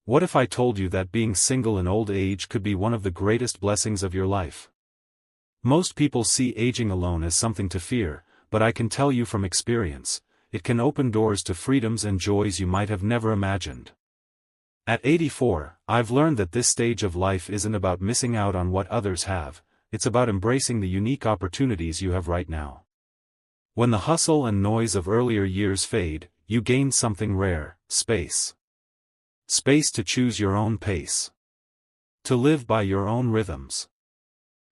What if I told you that being single in old age could be one of the greatest blessings of your life? Most people see aging alone as something to fear, but I can tell you from experience, it can open doors to freedoms and joys you might have never imagined. At 84, I've learned that this stage of life isn't about missing out on what others have, it's about embracing the unique opportunities you have right now. When the hustle and noise of earlier years fade, you gain something rare: space. Space to choose your own pace. To live by your own rhythms.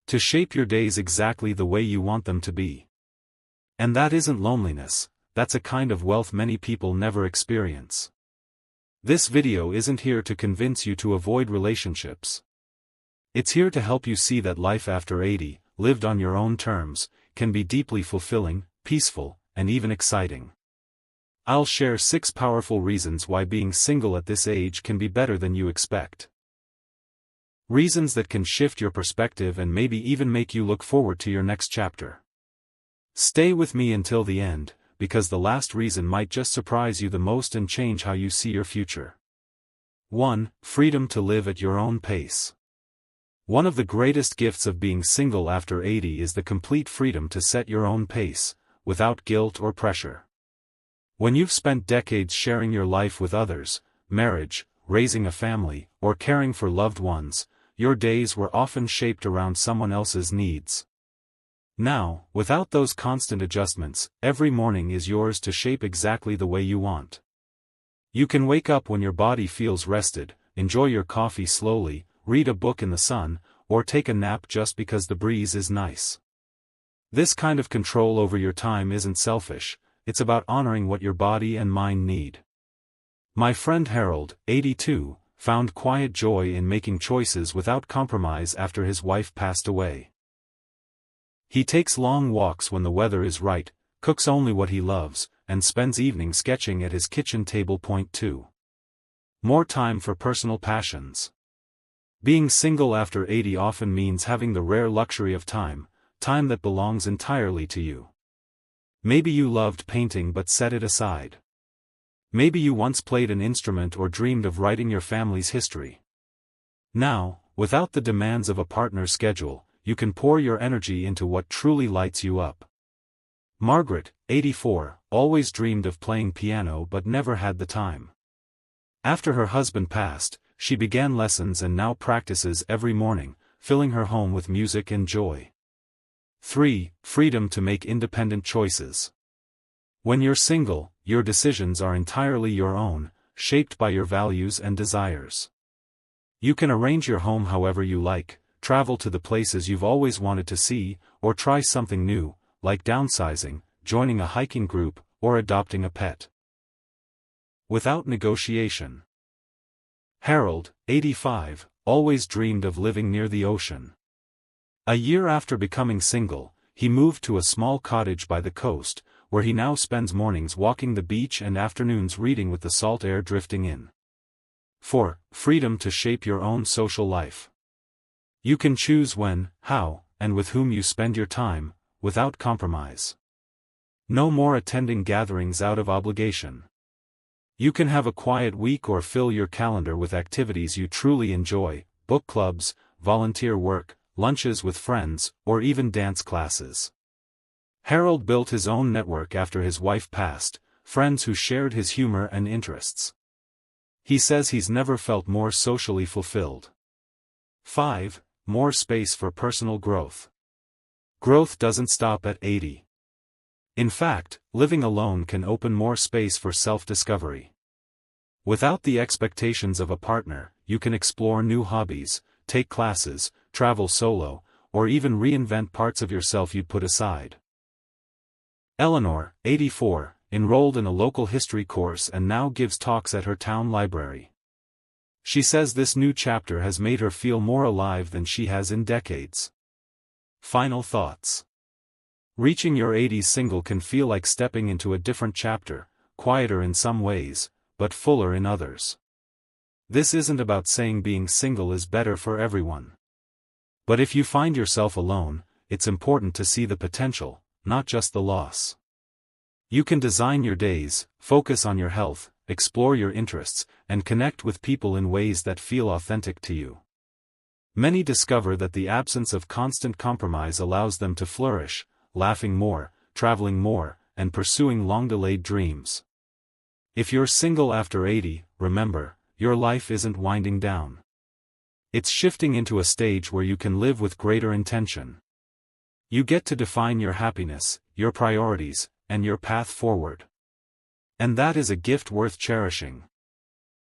To shape your days exactly the way you want them to be. And that isn't loneliness, that's a kind of wealth many people never experience. This video isn't here to convince you to avoid relationships. It's here to help you see that life after 80, lived on your own terms, can be deeply fulfilling, peaceful, and even exciting. I'll share 6 powerful reasons why being single at this age can be better than you expect. Reasons that can shift your perspective and maybe even make you look forward to your next chapter. Stay with me until the end, because the last reason might just surprise you the most and change how you see your future. 1. Freedom to live at your own pace. One of the greatest gifts of being single after 80 is the complete freedom to set your own pace, without guilt or pressure. When you've spent decades sharing your life with others, marriage, raising a family, or caring for loved ones, your days were often shaped around someone else's needs. Now, without those constant adjustments, every morning is yours to shape exactly the way you want. You can wake up when your body feels rested, enjoy your coffee slowly, read a book in the sun, or take a nap just because the breeze is nice. This kind of control over your time isn't selfish, it's about honoring what your body and mind need. My friend Harold, 82, found quiet joy in making choices without compromise after his wife passed away. He takes long walks when the weather is right, cooks only what he loves, and spends evenings sketching at his kitchen table. 2. More time for personal passions. Being single after 80 often means having the rare luxury of time that belongs entirely to you. Maybe you loved painting but set it aside. Maybe you once played an instrument or dreamed of writing your family's history. Now, without the demands of a partner's schedule, you can pour your energy into what truly lights you up. Margaret, 84, always dreamed of playing piano but never had the time. After her husband passed, she began lessons and now practices every morning, filling her home with music and joy. 3. Freedom to make independent choices. When you're single, your decisions are entirely your own, shaped by your values and desires. You can arrange your home however you like, travel to the places you've always wanted to see, or try something new, like downsizing, joining a hiking group, or adopting a pet. Without negotiation. Harold, 85, always dreamed of living near the ocean. A year after becoming single, he moved to a small cottage by the coast, where he now spends mornings walking the beach and afternoons reading with the salt air drifting in. 4. Freedom to shape your own social life. You can choose when, how, and with whom you spend your time, without compromise. No more attending gatherings out of obligation. You can have a quiet week or fill your calendar with activities you truly enjoy: book clubs, volunteer work, lunches with friends, or even dance classes. Harold built his own network after his wife passed, friends who shared his humor and interests. He says he's never felt more socially fulfilled. 5. More space for personal growth. Growth doesn't stop at 80. In fact, living alone can open more space for self-discovery. Without the expectations of a partner, you can explore new hobbies, take classes, travel solo, or even reinvent parts of yourself you'd put aside. Eleanor, 84, enrolled in a local history course and now gives talks at her town library. She says this new chapter has made her feel more alive than she has in decades. Final thoughts. Reaching your 80s single can feel like stepping into a different chapter, quieter in some ways, but fuller in others. This isn't about saying being single is better for everyone. But if you find yourself alone, it's important to see the potential, not just the loss. You can design your days, focus on your health, explore your interests, and connect with people in ways that feel authentic to you. Many discover that the absence of constant compromise allows them to flourish, laughing more, traveling more, and pursuing long-delayed dreams. If you're single after 80, remember, your life isn't winding down. It's shifting into a stage where you can live with greater intention. You get to define your happiness, your priorities, and your path forward. And that is a gift worth cherishing.